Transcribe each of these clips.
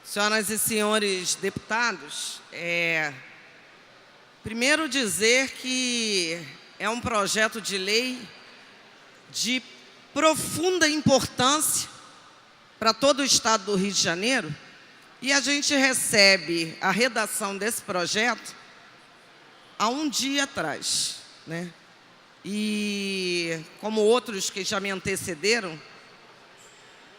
Senhoras e senhores deputados, primeiro dizer que é um projeto de lei de profunda importância para todo o estado do Rio de Janeiro, e a gente recebe a redação desse projeto há um dia atrás, né? E, como outros que já me antecederam,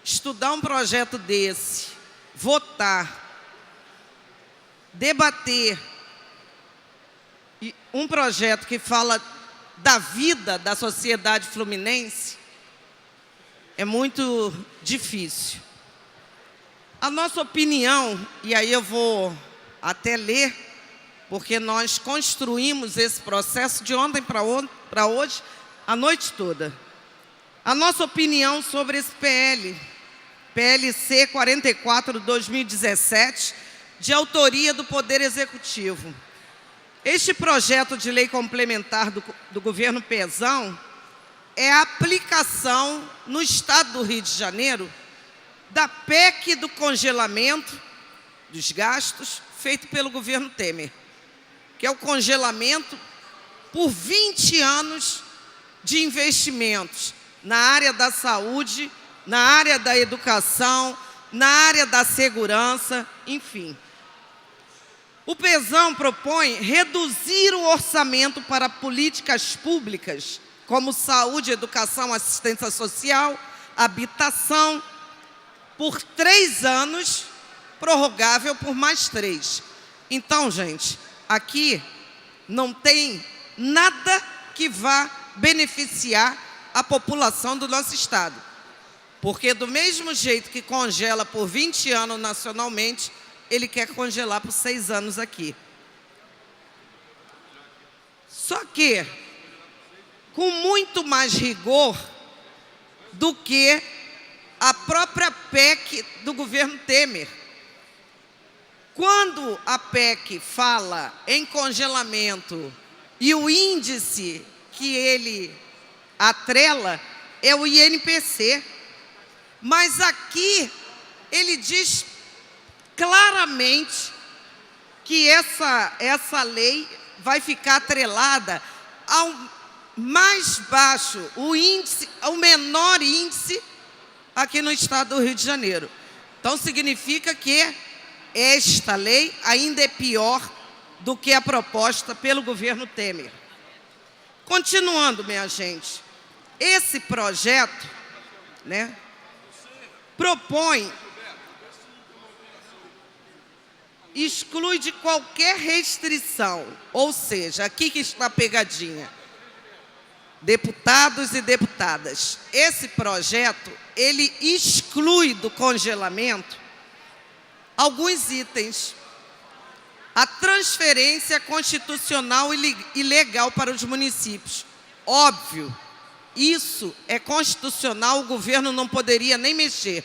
estudar um projeto desse, votar, debater um projeto que fala da vida da sociedade fluminense é muito difícil. A nossa opinião, e aí eu vou até ler, porque nós construímos esse processo de ontem para hoje, a noite toda. A nossa opinião sobre esse PLC 44/2017, de autoria do Poder Executivo. Este projeto de lei complementar do governo Pezão é a aplicação no estado do Rio de Janeiro da PEC do congelamento dos gastos feito pelo governo Temer, que é o congelamento por 20 anos de investimentos na área da saúde, na área da educação, na área da segurança, enfim. O Pezão propõe reduzir o orçamento para políticas públicas, como saúde, educação, assistência social, habitação, por 3 anos, prorrogável por mais 3. Então, gente, aqui não tem nada que vá beneficiar a população do nosso estado. Porque do mesmo jeito que congela por 20 anos nacionalmente, ele quer congelar por 6 anos aqui. Só que com muito mais rigor do que a própria PEC do governo Temer. Quando a PEC fala em congelamento e o índice que ele atrela é o INPC, mas aqui ele diz claramente que essa lei vai ficar atrelada ao mais baixo, o menor índice aqui no estado do Rio de Janeiro. Então significa que esta lei ainda é pior do que a proposta pelo governo Temer. Continuando, minha gente, esse projeto, né, propõe, exclui de qualquer restrição, ou seja, aqui que está a pegadinha, deputados e deputadas, esse projeto, ele exclui do congelamento alguns itens. A transferência constitucional e legal para os municípios. Óbvio, isso é constitucional, o governo não poderia nem mexer.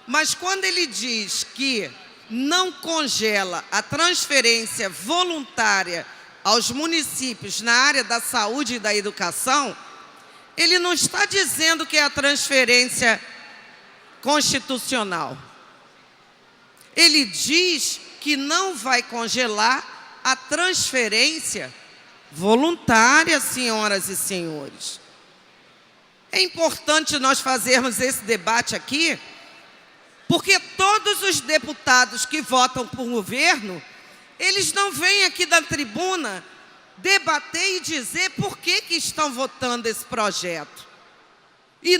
Mas quando ele diz que não congela a transferência voluntária aos municípios na área da saúde e da educação, ele não está dizendo que é a transferência constitucional. Ele diz que não vai congelar a transferência voluntária, senhoras e senhores. É importante nós fazermos esse debate aqui, porque todos os deputados que votam por governo, eles não vêm aqui da tribuna debater e dizer por que estão votando esse projeto. E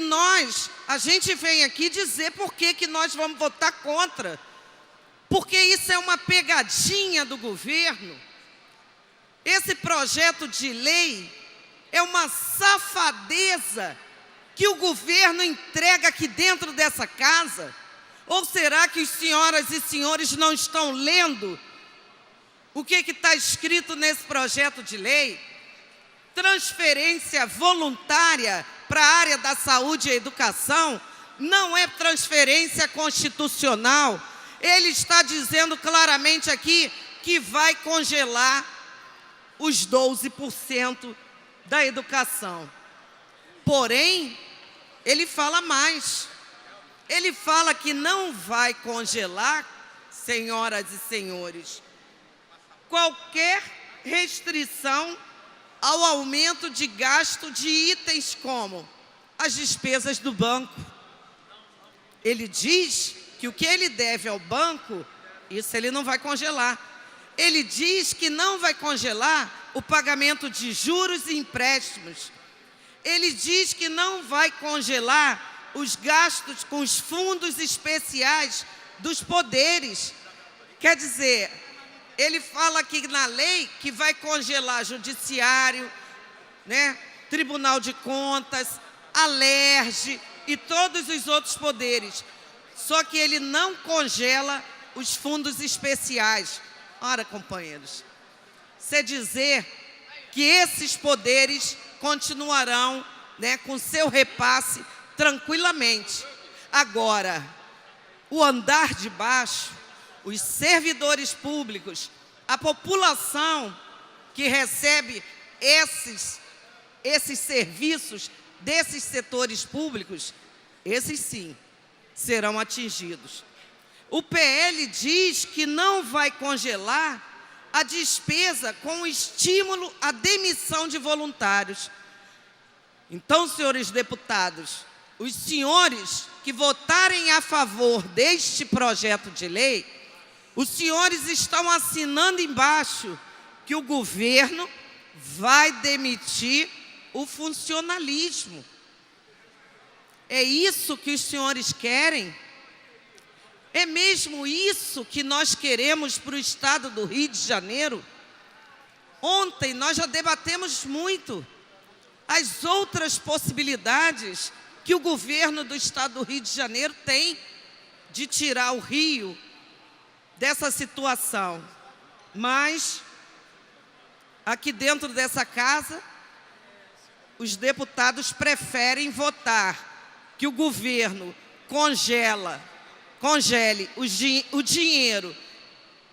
a gente vem aqui dizer por que nós vamos votar contra. Porque isso é uma pegadinha do governo. Esse projeto de lei é uma safadeza que o governo entrega aqui dentro dessa casa. Ou será que as senhoras e senhores não estão lendo o que está escrito nesse projeto de lei? Transferência voluntária para a área da saúde e educação não é transferência constitucional. Ele está dizendo claramente aqui que vai congelar os 12% da educação. Porém, ele fala mais. Ele fala que não vai congelar senhoras e senhores, qualquer restrição ao aumento de gasto de itens como as despesas do banco. Ele diz que o que ele deve ao banco, isso ele não vai congelar. Ele diz que não vai congelar o pagamento de juros e empréstimos. Ele diz que não vai congelar os gastos com os fundos especiais dos poderes. Quer dizer, ele fala aqui na lei que vai congelar judiciário, né, Tribunal de Contas, Alerj e todos os outros poderes. Só que ele não congela os fundos especiais. Ora, companheiros, você dizer que esses poderes continuarão, né, com seu repasse tranquilamente. Agora, o andar de baixo, os servidores públicos, a população que recebe esses serviços desses setores públicos, esses sim serão atingidos. O PL diz que não vai congelar a despesa com estímulo à demissão de voluntários. Então, senhores deputados, os senhores que votarem a favor deste projeto de lei, os senhores estão assinando embaixo que o governo vai demitir o funcionalismo. É isso que os senhores querem? É mesmo isso que nós queremos para o estado do Rio de Janeiro? Ontem nós já debatemos muito as outras possibilidades que o governo do estado do Rio de Janeiro tem de tirar o Rio dessa situação. Mas, aqui dentro dessa casa, os deputados preferem votar que o governo congele o dinheiro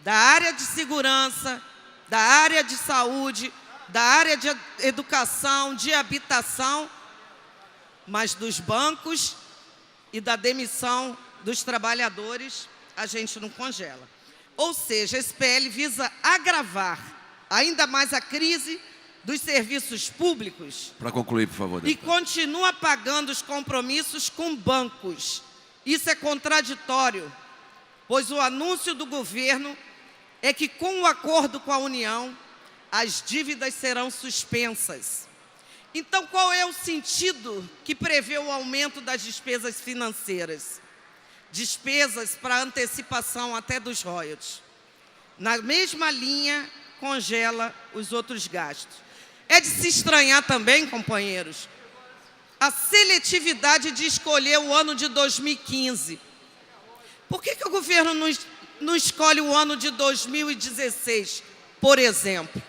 da área de segurança, da área de saúde, da área de educação, de habitação, mas dos bancos e da demissão dos trabalhadores, a gente não congela. Ou seja, esse PL visa agravar ainda mais a crise dos serviços públicos. Para concluir, por favor, deputado. E continua pagando os compromissos com bancos. Isso é contraditório, pois o anúncio do governo é que, com o acordo com a União, as dívidas serão suspensas. Então, qual é o sentido que prevê o aumento das despesas financeiras? Despesas para antecipação até dos royalties. Na mesma linha, congela os outros gastos. É de se estranhar também, companheiros, a seletividade de escolher o ano de 2015. Por que o governo não escolhe o ano de 2016, por exemplo?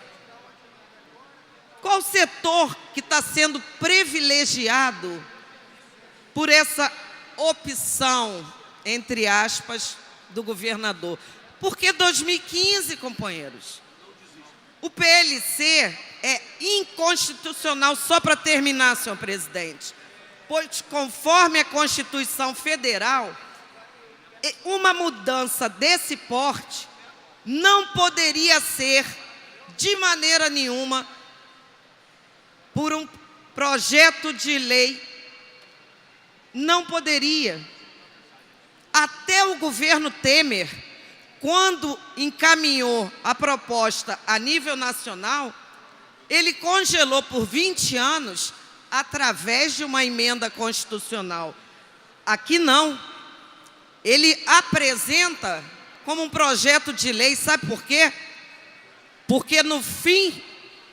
Qual setor que está sendo privilegiado por essa opção, entre aspas, do governador? Por que 2015, companheiros? O PLC é inconstitucional, só para terminar, senhor presidente, pois, conforme a Constituição Federal, uma mudança desse porte não poderia ser, de maneira nenhuma, por um projeto de lei. Não poderia. Até o governo Temer, quando encaminhou a proposta a nível nacional, ele congelou por 20 anos através de uma emenda constitucional. Aqui não. Ele apresenta como um projeto de lei, sabe por quê? Porque no fim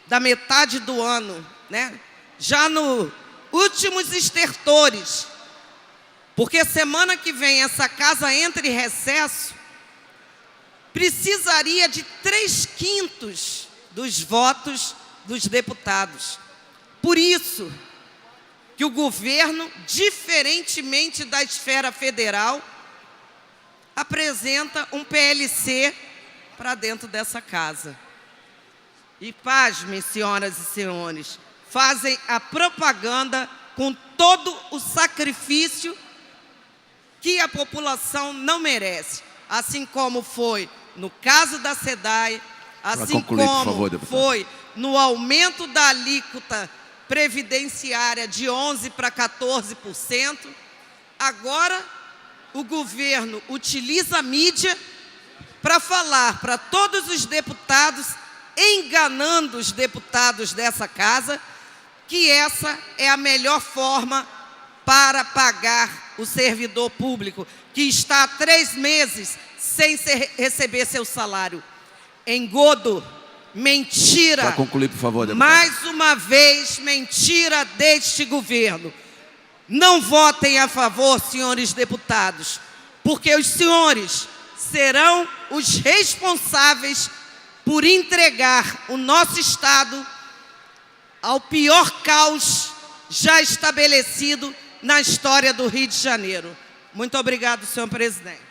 da metade do ano, né, já nos últimos estertores, porque semana que vem essa casa entra em recesso, precisaria de 3/5 dos votos dos deputados. Por isso que o governo, diferentemente da esfera federal, apresenta um PLC para dentro dessa casa. E pasmem, senhoras e senhores, fazem a propaganda com todo o sacrifício que a população não merece. assim como foi no caso da SEDAI, assim concluir, como por favor, deputada. foi no aumento da alíquota previdenciária de 11% para 14%, agora o governo utiliza a mídia para falar para todos os deputados, enganando os deputados dessa casa, que essa é a melhor forma para pagar o servidor público, que está há 3 meses sem receber seu salário. Engodo, mentira. Para concluir, por favor, deputada. Mais uma vez, mentira deste governo. Não votem a favor, senhores deputados, porque os senhores serão os responsáveis por entregar o nosso Estado ao pior caos já estabelecido na história do Rio de Janeiro. Muito obrigado, senhor presidente.